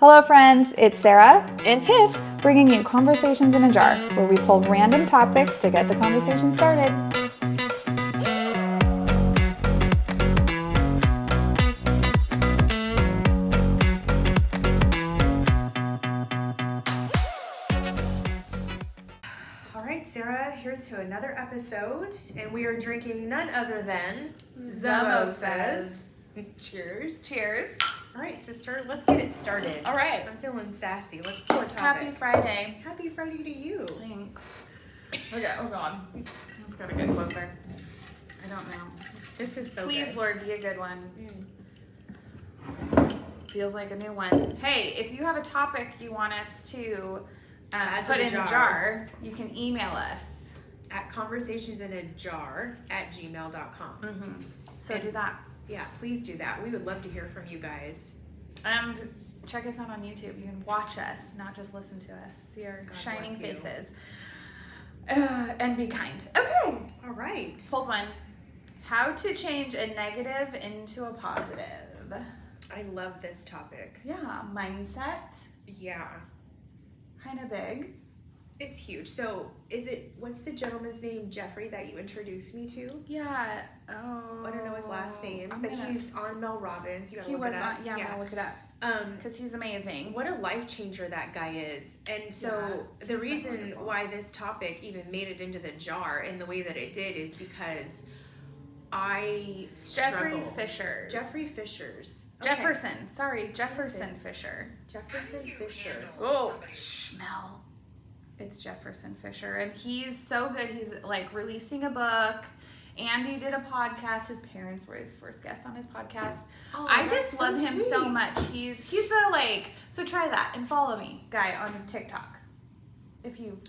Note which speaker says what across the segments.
Speaker 1: Hello friends, it's Sarah
Speaker 2: and Tiff,
Speaker 1: bringing you Conversations in a Jar, where we pull random topics to get the conversation started.
Speaker 2: All right, Sarah, here's to another episode, and we are drinking none other than Zamosas. Cheers.
Speaker 3: Cheers.
Speaker 2: All right, sister, let's get it started.
Speaker 3: All right.
Speaker 2: I'm feeling sassy. Let's pull a topic.
Speaker 3: Happy Friday.
Speaker 2: Happy Friday to you.
Speaker 3: Thanks. Okay, oh God. Let's gotta get closer. I don't know.
Speaker 2: This is so
Speaker 3: Please,
Speaker 2: good.
Speaker 3: Lord, be a good one. Feels like a new one. Hey, if you have a topic you want us to put in a jar, you can email us.
Speaker 2: At conversationsinAjar@gmail.com.
Speaker 3: So do that.
Speaker 2: Yeah, please do that. We would love to hear from you guys.
Speaker 3: And check us out on YouTube. You can watch us, not just listen to us. See our
Speaker 2: God
Speaker 3: shining
Speaker 2: bless you.
Speaker 3: faces. And be kind. Okay.
Speaker 2: All right.
Speaker 3: Hold one. How to change a negative into a positive.
Speaker 2: I love this topic.
Speaker 3: Yeah, mindset.
Speaker 2: Yeah.
Speaker 3: Kind of big.
Speaker 2: It's huge. So, what's the gentleman's name, Jeffrey, that you introduced me to?
Speaker 3: Yeah. Oh.
Speaker 2: I don't know his last name, but he's on Mel Robbins. You gotta look it up.
Speaker 3: I'm gonna look it up. Because he's amazing.
Speaker 2: What a life changer that guy is. And so the reason why this topic even made it into the jar in the way that it did is because I
Speaker 3: Jeffrey
Speaker 2: struggle.
Speaker 3: Fisher.
Speaker 2: Jeffrey Fisher's.
Speaker 3: Jefferson. Sorry, Jefferson Fisher.
Speaker 2: Jefferson Fisher.
Speaker 3: Oh, Schmel. It's Jefferson Fisher, and he's so good. He's like releasing a book. Andy did a podcast. His parents were his first guests on his podcast.
Speaker 2: Oh,
Speaker 3: I just love him
Speaker 2: sweet.
Speaker 3: so much. He's the so try that and follow me, guy, on TikTok. If you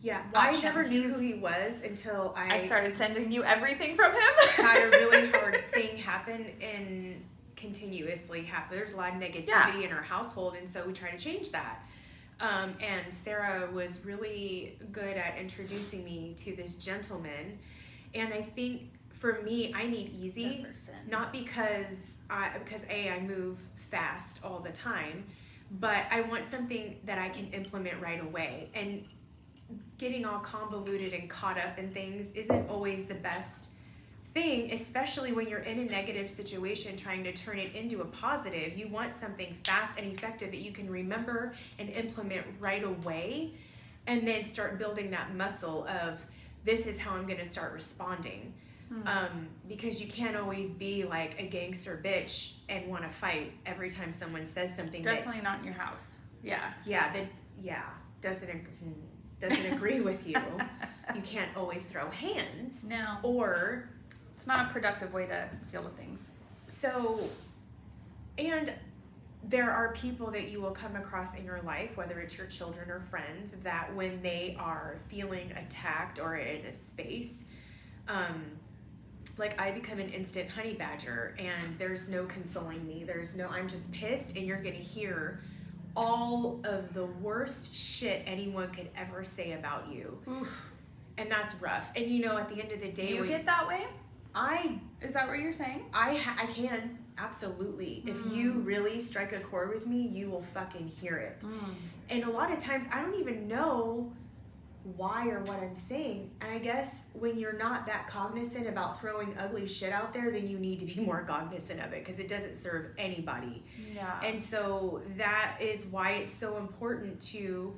Speaker 2: I
Speaker 3: him.
Speaker 2: never knew who he was until
Speaker 3: I started sending you everything from him.
Speaker 2: had a really hard thing happen and continuously happen. There's a lot of negativity in our household, and so we try to change that. And Sarah was really good at introducing me to this gentleman. And I think for me, I need easy,
Speaker 3: Jefferson.
Speaker 2: not because I move fast all the time, but I want something that I can implement right away. And getting all convoluted and caught up in things isn't always the best thing, especially when you're in a negative situation trying to turn it into a positive. You want something fast and effective that you can remember and implement right away, and then start building that muscle of, this is how I'm going to start responding. Because you can't always be like a gangster bitch and want to fight every time someone says something.
Speaker 3: Definitely not in your house. Yeah.
Speaker 2: Doesn't agree with you. You can't always throw hands.
Speaker 3: No.
Speaker 2: Or
Speaker 3: It's not a productive way to deal with things.
Speaker 2: so, and there are people that you will come across in your life, whether it's your children or friends, that when they are feeling attacked or in a space, like I become an instant honey badger, and there's no consoling me. I'm just pissed, and you're going to hear all of the worst shit anyone could ever say about you.
Speaker 3: Oof.
Speaker 2: And that's rough. And at the end of the day,
Speaker 3: Do you get that way? Is that what you're saying?
Speaker 2: I can, absolutely. If you really strike a chord with me, you will fucking hear it. And a lot of times I don't even know why or what I'm saying. And I guess when you're not that cognizant about throwing ugly shit out there, then you need to be more cognizant of it, because it doesn't serve anybody.
Speaker 3: Yeah.
Speaker 2: And so that is why it's so important to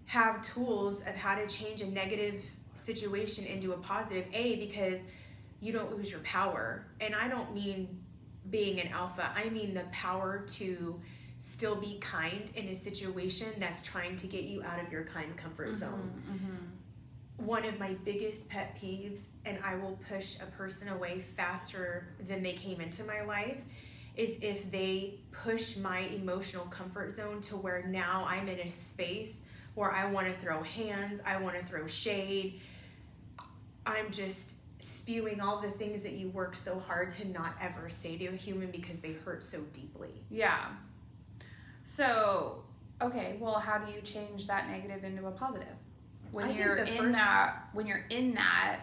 Speaker 2: have tools of how to change a negative situation into a positive, because you don't lose your power. And I don't mean being an alpha. I mean the power to still be kind in a situation that's trying to get you out of your kind comfort zone. One of my biggest pet peeves, and I will push a person away faster than they came into my life, is if they push my emotional comfort zone to where now I'm in a space where I want to throw hands, I want to throw shade. I'm just spewing all the things that you work so hard to not ever say to a human because they hurt so deeply.
Speaker 3: Yeah. So, okay, well, how do you change that negative into a positive? When you're in that,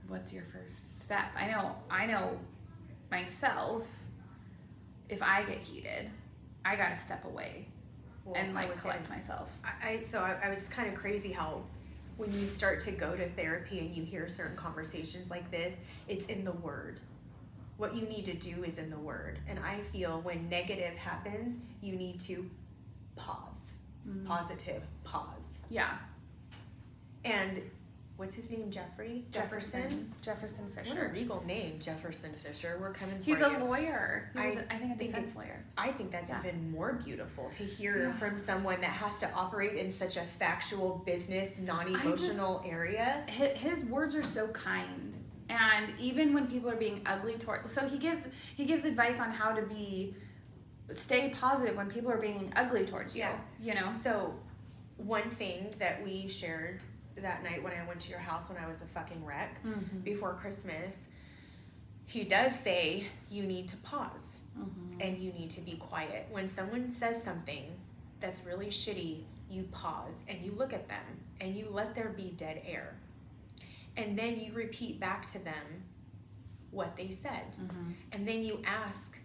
Speaker 3: what's your first step? I know myself, if I get heated, I gotta step away and like collect myself.
Speaker 2: I was kind of crazy how when you start to go to therapy and you hear certain conversations like this, it's in the word. What you need to do is in the word. And I feel when negative happens, you need to pause. Positive pause.
Speaker 3: Yeah.
Speaker 2: And what's his name? Jefferson
Speaker 3: Fisher.
Speaker 2: What a regal name, Jefferson Fisher. We're coming for
Speaker 3: He's
Speaker 2: you.
Speaker 3: a lawyer. I think a defense lawyer.
Speaker 2: I think that's even more beautiful to hear from someone that has to operate in such a factual business, non-emotional area.
Speaker 3: His words are so kind. And even when people are being ugly so he gives advice on how to stay positive when people are being ugly towards you. You know?
Speaker 2: So one thing that we shared that night when I went to your house when I was a fucking wreck before Christmas, he does say you need to pause and you need to be quiet. When someone says something that's really shitty, you pause and you look at them and you let there be dead air. And then you repeat back to them what they said. And then you ask,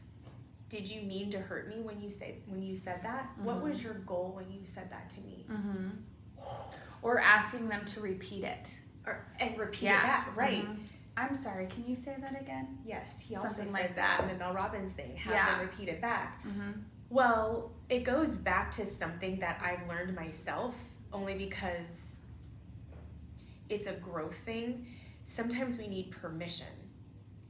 Speaker 2: did you mean to hurt me when you said that? What was your goal when you said that to me?
Speaker 3: Or asking them to repeat it.
Speaker 2: And repeat it back, right.
Speaker 3: I'm sorry, can you say that again?
Speaker 2: Yes, he also
Speaker 3: Something
Speaker 2: says
Speaker 3: like
Speaker 2: that
Speaker 3: that.
Speaker 2: in the Mel Robbins thing, have them repeat it back. Well, it goes back to something that I've learned myself, only because it's a growth thing. Sometimes we need permission.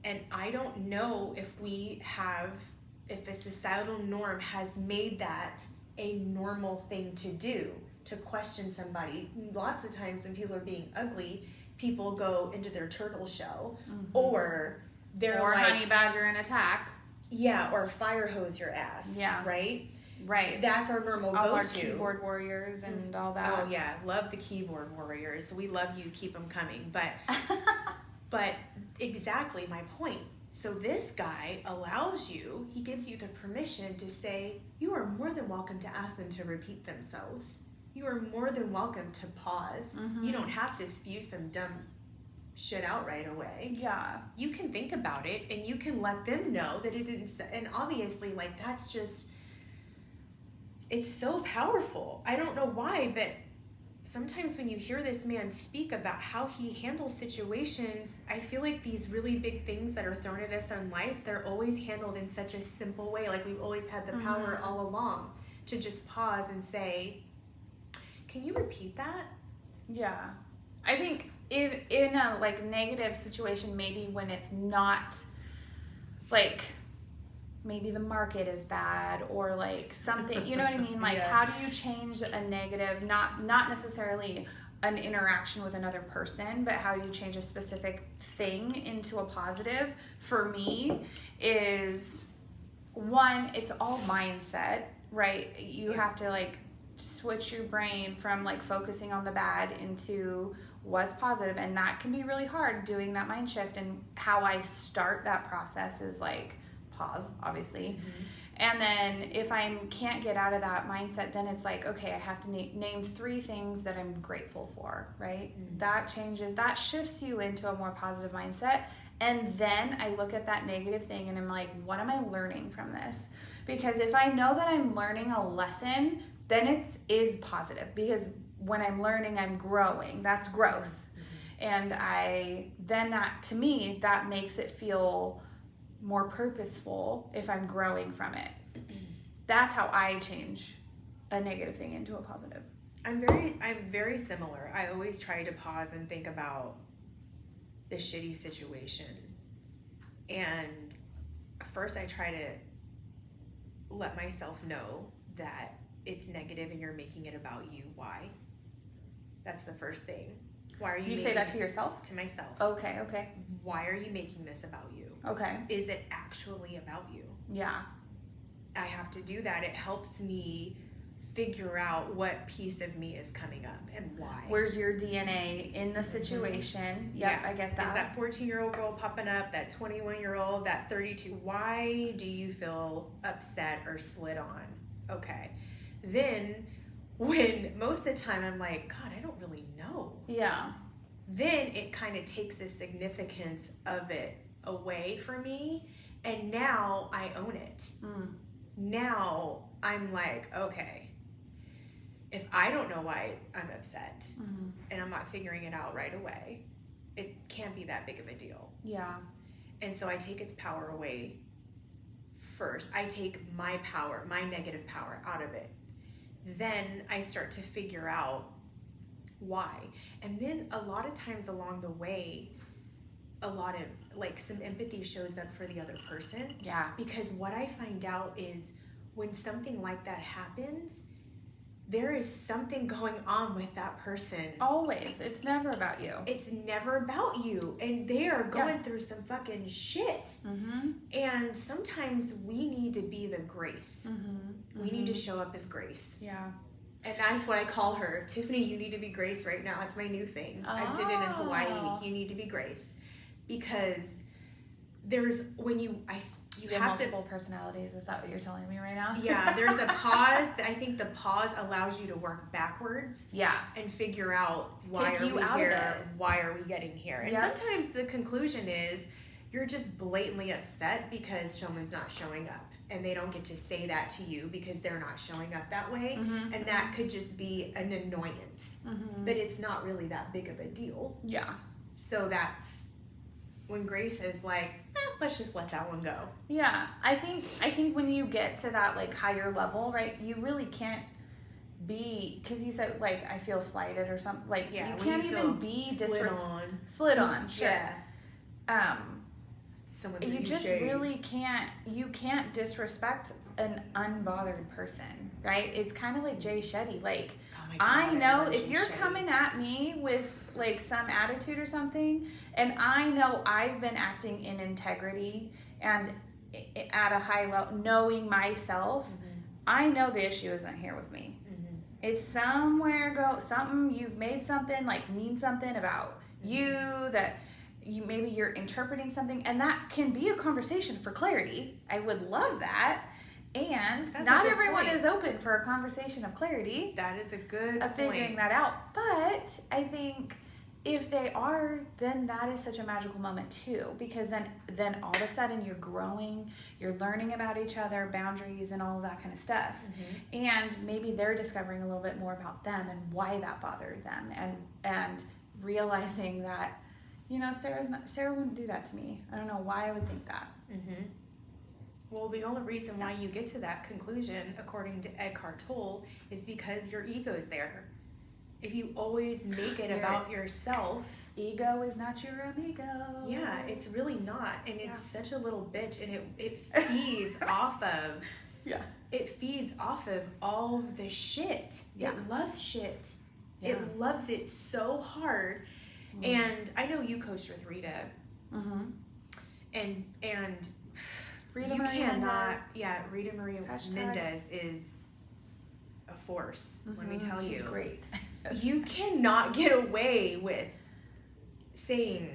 Speaker 2: And I don't know if a societal norm has made that a normal thing to do, to question somebody. Lots of times when people are being ugly, people go into their turtle shell, or they're
Speaker 3: or
Speaker 2: like,
Speaker 3: honey badger and attack.
Speaker 2: Yeah, or fire hose your ass.
Speaker 3: Yeah.
Speaker 2: Right?
Speaker 3: Right.
Speaker 2: That's our normal
Speaker 3: all
Speaker 2: go-to.
Speaker 3: our keyboard warriors and all that.
Speaker 2: Oh yeah, love the keyboard warriors. We love you, keep them coming. But exactly my point. So this guy allows you, he gives you the permission to say, you are more than welcome to ask them to repeat themselves. You are more than welcome to pause. You don't have to spew some dumb shit out right away.
Speaker 3: Yeah.
Speaker 2: You can think about it and you can let them know that it didn't, and obviously like that's just, it's so powerful. I don't know why, but sometimes when you hear this man speak about how he handles situations, I feel like these really big things that are thrown at us in life, they're always handled in such a simple way. Like we've always had the power all along to just pause and say, can you repeat that?
Speaker 3: Yeah. I think if in a like negative situation, maybe when it's not like maybe the market is bad or like something, you know what I mean? Like how do you change a negative, not necessarily an interaction with another person, but how do you change a specific thing into a positive? For me is one, it's all mindset, right? You have to like switch your brain from like focusing on the bad into what's positive, and that can be really hard doing that mind shift. And how I start that process is like pause, obviously. And then if I can't get out of that mindset, then it's like, okay, I have to name 3 things that I'm grateful for, right? That shifts you into a more positive mindset. And then I look at that negative thing and I'm like, what am I learning from this? Because if I know that I'm learning a lesson, then it is positive, because when I'm learning, I'm growing. That's growth. And to me, that makes it feel more purposeful if I'm growing from it. That's how I change a negative thing into a positive.
Speaker 2: I'm very similar. I always try to pause and think about the shitty situation. And first I try to let myself know that it's negative and you're making it about you. Why? That's the first thing. Why are you
Speaker 3: say that to yourself?
Speaker 2: To myself.
Speaker 3: Okay.
Speaker 2: Why are you making this about you?
Speaker 3: Okay.
Speaker 2: Is it actually about you?
Speaker 3: Yeah.
Speaker 2: I have to do that. It helps me figure out what piece of me is coming up and why.
Speaker 3: Where's your DNA in the situation? Yep, I get that.
Speaker 2: Is that 14-year-old girl popping up, that 21-year-old, that 32? Why do you feel upset or slid on? Okay. Then when most of the time I'm like, God, I don't really know.
Speaker 3: Yeah.
Speaker 2: Then it kind of takes the significance of it away from me, and now I own it. now I'm like, okay, if I don't know why I'm upset and I'm not figuring it out right away, it can't be that big of a deal.
Speaker 3: Yeah.
Speaker 2: And so I take its power away first. I take my power, my negative power out of it. Then I start to figure out why. And then a lot of times along the way, a lot of like some empathy shows up for the other person.
Speaker 3: Yeah.
Speaker 2: Because what I find out is when something like that happens, there is something going on with that person.
Speaker 3: Always. It's never about you.
Speaker 2: It's never about you. And they are going through some fucking shit. And sometimes we need to be the grace. We need to show up as grace.
Speaker 3: Yeah.
Speaker 2: And that's what I call her. Tiffany, you need to be grace right now. It's my new thing. I did it in Hawaii. You need to be grace. Because there's, when you
Speaker 3: have
Speaker 2: have
Speaker 3: multiple personalities. Is that what you're telling me right now?
Speaker 2: Yeah, there's a pause. I think the pause allows you to work backwards.
Speaker 3: Yeah.
Speaker 2: And figure out why
Speaker 3: Take
Speaker 2: are
Speaker 3: you
Speaker 2: we
Speaker 3: out
Speaker 2: here?
Speaker 3: of it.
Speaker 2: Why are we getting here? And sometimes the conclusion is you're just blatantly upset because someone's not showing up. And they don't get to say that to you because they're not showing up that way. And that could just be an annoyance. But it's not really that big of a deal.
Speaker 3: Yeah.
Speaker 2: So that's when grace is like, let's just let that one go.
Speaker 3: Yeah. I think when you get to that like higher level, right, you really can't be, because you said like I feel slighted or something, like you can't even be slid on. Sure.
Speaker 2: Yeah. Someone that
Speaker 3: you just really can't disrespect an unbothered person, right? It's kind of like Jay Shetty. Like,
Speaker 2: oh my God,
Speaker 3: I know if
Speaker 2: Jay
Speaker 3: you're
Speaker 2: Shetty.
Speaker 3: coming at me with like some attitude or something, and I know I've been acting in integrity and at a high level, knowing myself, I know the issue isn't here with me. It's somewhere something you've made something like mean something about you that maybe you're interpreting something, and that can be a conversation for clarity. I would love that. And
Speaker 2: That's
Speaker 3: not
Speaker 2: a good
Speaker 3: everyone
Speaker 2: point.
Speaker 3: is open for a conversation of clarity.
Speaker 2: That is a good
Speaker 3: of figuring
Speaker 2: point.
Speaker 3: that out. But I think if they are, then that is such a magical moment too, because then all of a sudden you're growing, you're learning about each other, boundaries and all of that kind of stuff. And maybe they're discovering a little bit more about them and why that bothered them, and realizing that, you know, Sarah wouldn't do that to me. I don't know why I would think that.
Speaker 2: Well, the only reason why you get to that conclusion, according to Eckhart Tolle, is because your ego's there. If you always make it about yourself,
Speaker 3: ego is not your amigo.
Speaker 2: Yeah, it's really not, and it's such a little bitch, and it feeds off of.
Speaker 3: Yeah.
Speaker 2: It feeds off of all of the shit.
Speaker 3: Yeah.
Speaker 2: It loves shit.
Speaker 3: Yeah.
Speaker 2: It loves it so hard. And I know you coached with Rita. And
Speaker 3: Rita
Speaker 2: you
Speaker 3: Marie
Speaker 2: cannot.
Speaker 3: Mendez.
Speaker 2: Yeah, Rita Marie
Speaker 3: Hashtag.
Speaker 2: Mendez is a force. Let me tell
Speaker 3: She's
Speaker 2: you.
Speaker 3: great.
Speaker 2: You cannot get away with saying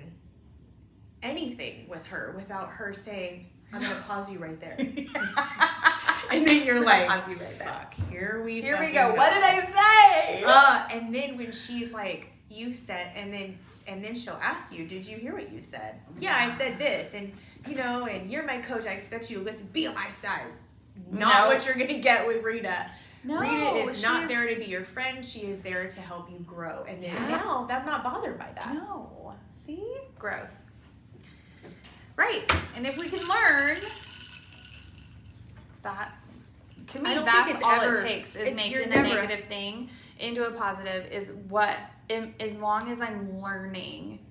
Speaker 2: anything with her without her saying, "I'm gonna pause you right there." And then you're like,
Speaker 3: pause you right there.
Speaker 2: "Fuck, here we
Speaker 3: go.
Speaker 2: go.
Speaker 3: What did I say?
Speaker 2: And then when she's like, "You said," and then she'll ask you, "Did you hear what you said?" "Yeah, I said this, and you know, and you're my coach. I expect you to listen. Be on my side." Not what you're gonna get with Rita.
Speaker 3: No,
Speaker 2: Rita is not there to be your friend. She is there to help you grow. And then now I'm not bothered by that.
Speaker 3: No. See? Growth. Right. And if we can learn that, to me,
Speaker 2: I don't
Speaker 3: that's
Speaker 2: think it's
Speaker 3: all
Speaker 2: ever-
Speaker 3: it takes, is
Speaker 2: it's-
Speaker 3: making
Speaker 2: you're
Speaker 3: a
Speaker 2: never-
Speaker 3: negative thing into a positive is what, as long as I'm learning.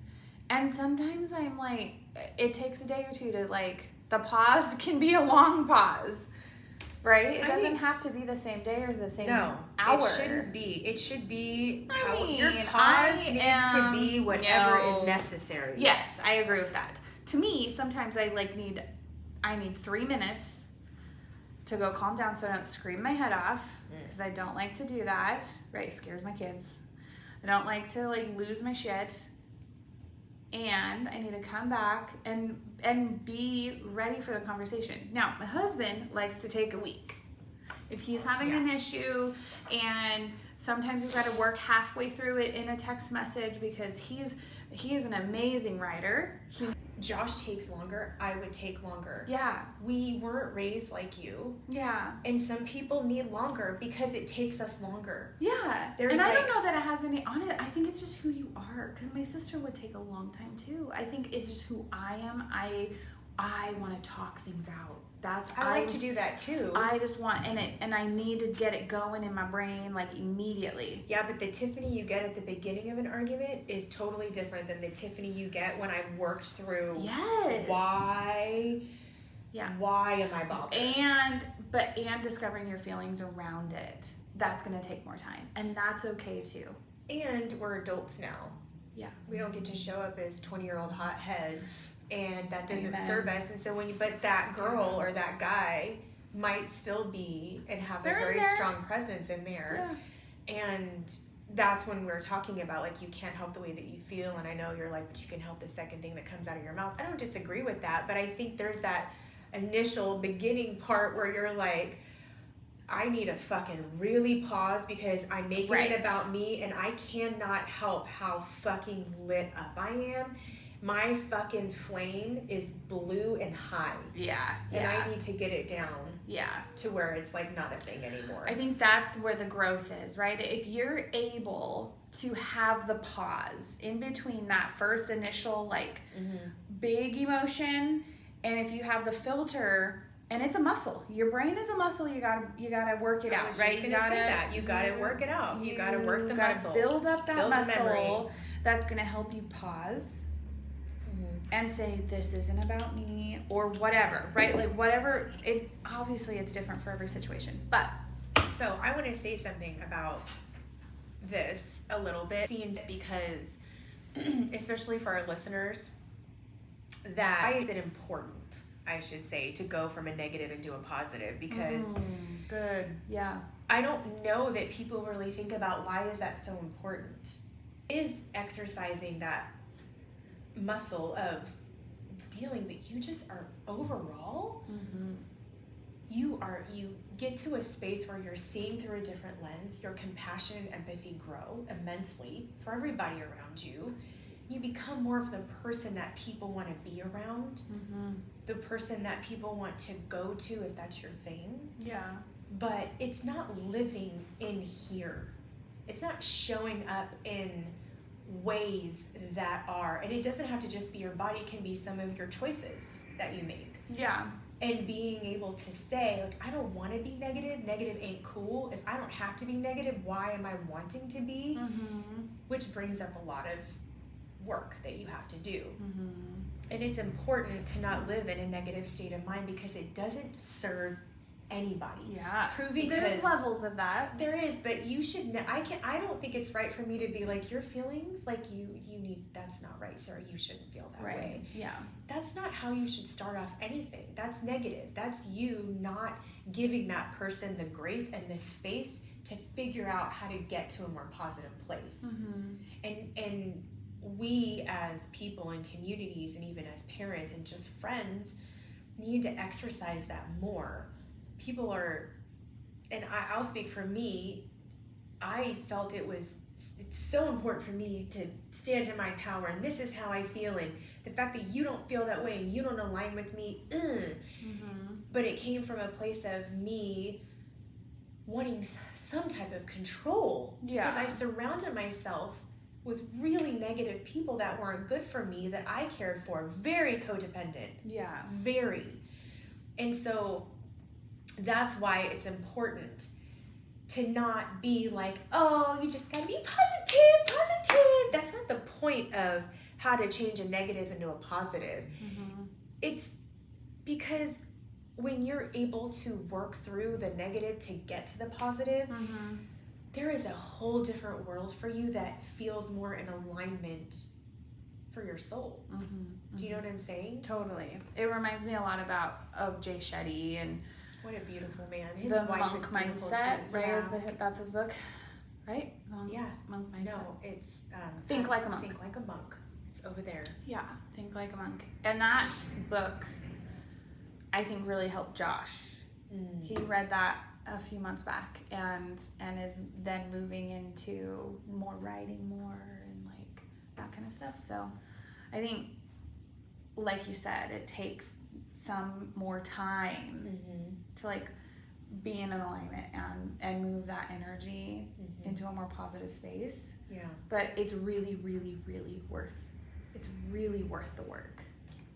Speaker 3: And sometimes I'm like, it takes a day or two to like, the pause can be a long pause. Right? It doesn't have to be the same day or the same hour.
Speaker 2: It shouldn't be. It should be your
Speaker 3: mean,
Speaker 2: pause needs to be whatever is
Speaker 3: no.
Speaker 2: necessary.
Speaker 3: Yes, I agree with that. To me, sometimes I need 3 minutes to go calm down so I don't scream my head off, because I don't like to do that. Right? It scares my kids. I don't like to like lose my shit. And I need to come back and be ready for the conversation. Now, my husband likes to take a week. If he's having an issue, and sometimes we've got to work halfway through it in a text message, because he is an amazing writer.
Speaker 2: Josh takes longer, I would take longer.
Speaker 3: Yeah.
Speaker 2: We weren't raised like you.
Speaker 3: Yeah.
Speaker 2: And some people need longer because it takes us longer.
Speaker 3: Yeah.
Speaker 2: There's
Speaker 3: and I
Speaker 2: like-
Speaker 3: don't know that it has any on it. I think it's just who you are. Because my sister would take a long time too. I think it's just who I am. I want to talk things out.
Speaker 2: I like to do that too.
Speaker 3: I just want and I need to get it going in my brain like immediately.
Speaker 2: Yeah, but the Tiffany you get at the beginning of an argument is totally different than the Tiffany you get when I've worked through
Speaker 3: Yes.
Speaker 2: why am I bothered?
Speaker 3: And discovering your feelings around it. That's gonna take more time. And that's okay too.
Speaker 2: And we're adults now.
Speaker 3: Yeah.
Speaker 2: We don't get to show up as 20-year-old hotheads, and that doesn't
Speaker 3: Amen.
Speaker 2: serve us. And so but that girl or that guy might still be and have
Speaker 3: They're
Speaker 2: a
Speaker 3: in
Speaker 2: very
Speaker 3: there.
Speaker 2: strong presence in there.
Speaker 3: Yeah.
Speaker 2: And that's when we're talking about, like, you can't help the way that you feel. And I know you're like, but you can help the second thing that comes out of your mouth. I don't disagree with that, but I think there's that initial beginning part where you're like, I need to fucking really pause because I'm making
Speaker 3: Right.
Speaker 2: it about me, and I cannot help how fucking lit up I am. My fucking flame is blue and high,
Speaker 3: Yeah.
Speaker 2: and
Speaker 3: Yeah.
Speaker 2: I need to get it down
Speaker 3: Yeah.
Speaker 2: to where it's like not a thing anymore.
Speaker 3: I think that's where the growth is, right? If you're able to have the pause in between that first initial like big emotion, and if you have the filter, and it's a muscle. Your brain is a muscle. You gotta work it
Speaker 2: I
Speaker 3: out,
Speaker 2: was
Speaker 3: right?
Speaker 2: just gonna say that. You gotta work it out. You gotta work the
Speaker 3: gotta
Speaker 2: muscle.
Speaker 3: build up that
Speaker 2: Build the memory.
Speaker 3: muscle. That's gonna help you pause and say, this isn't about me, or whatever, right? Like whatever. It obviously it's different for every situation, but
Speaker 2: So I want to say something about this a little bit, because especially for our listeners, that why is it important, I should say, to go from a negative into a positive? Because
Speaker 3: good, yeah.
Speaker 2: I don't know that people really think about why is that so important. Is exercising that muscle of dealing, but you just are overall, you get to a space where you're seeing through a different lens. Your compassion and empathy grow immensely for everybody around you. You become more of the person that people want to be around, the person that people want to go to if that's your thing.
Speaker 3: Yeah.
Speaker 2: But it's not living in here. It's not showing up in ways that are, and it doesn't have to just be your body, it can be some of your choices that you make.
Speaker 3: Yeah.
Speaker 2: And being able to say, like, I don't want to be negative. Negative ain't cool. If I don't have to be negative, why am I wanting to be? Which brings up a lot of work that you have to do. And it's important to not live in a negative state of mind because it doesn't serve anybody.
Speaker 3: Yeah.
Speaker 2: Proving
Speaker 3: There's
Speaker 2: because
Speaker 3: levels of that.
Speaker 2: there is, but you should. I don't think it's right for me to be like, your feelings, like you need. That's not right, Sarah. You shouldn't feel that way.
Speaker 3: Yeah.
Speaker 2: That's not how you should start off anything. That's negative. That's you not giving that person the grace and the space to figure out how to get to a more positive place. And we as people and communities, and even as parents and just friends, need to exercise that more. People are, and I'll speak for me, I felt it's so important for me to stand in my power, and this is how I feel, and the fact that you don't feel that way and you don't align with me, but it came from a place of me wanting some type of control, because I surrounded myself with really negative people that weren't good for me, that I cared for, very codependent, very. And so that's why it's important to not be like, oh, you just gotta be positive. That's not the point of how to change a negative into a positive. It's because when you're able to work through the negative to get to the positive, there is a whole different world for you that feels more in alignment for your soul. Do you know what I'm saying?
Speaker 3: Totally. It reminds me a lot of Jay Shetty and
Speaker 2: What a beautiful man. His
Speaker 3: the
Speaker 2: wife
Speaker 3: monk
Speaker 2: is beautiful
Speaker 3: mindset,
Speaker 2: too.
Speaker 3: right?
Speaker 2: Yeah.
Speaker 3: That's his book, right? Monk mindset.
Speaker 2: No, it's
Speaker 3: Think Like a Monk.
Speaker 2: Think Like a Monk. It's over there.
Speaker 3: Yeah, Think Like a Monk. And that book, I think, really helped Josh. He read that a few months back and is then moving into more writing more and like that kind of stuff. So I think like you said, it takes some more time to like be in an alignment and move that energy into a more positive space.
Speaker 2: Yeah.
Speaker 3: But it's really, really, really worth the work.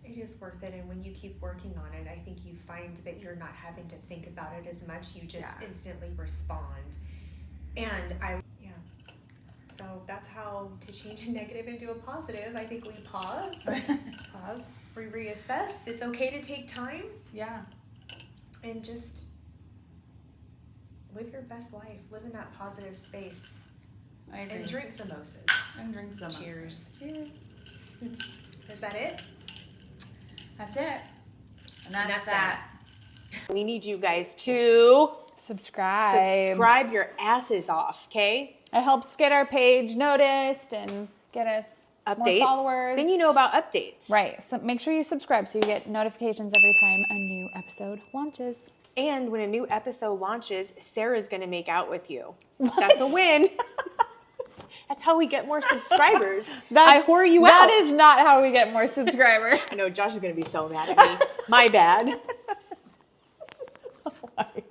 Speaker 2: It is worth it, and when you keep working on it, I think you find that you're not having to think about it as much. You just instantly respond. And so that's how to change a negative into a positive. I think we pause, we reassess. It's okay to take time.
Speaker 3: Yeah.
Speaker 2: And just live your best life. Live in that positive space.
Speaker 3: I agree.
Speaker 2: And drink samosas. Cheers.
Speaker 3: Cheers.
Speaker 2: Is that it?
Speaker 3: That's it. And that's that.
Speaker 4: We need you guys to
Speaker 1: Subscribe.
Speaker 4: your asses off, okay?
Speaker 1: It helps get our page noticed and get us
Speaker 4: Updates.
Speaker 1: more followers.
Speaker 4: Then you know about updates.
Speaker 1: Right. So make sure you subscribe so you get notifications every time a new episode launches.
Speaker 4: And when a new episode launches, Sarah's going to make out with you. That's a win. That's how we get more subscribers. I whore you out.
Speaker 1: That is not how we get more subscribers.
Speaker 4: I know Josh is going to be so mad at me. My bad.
Speaker 1: Oh my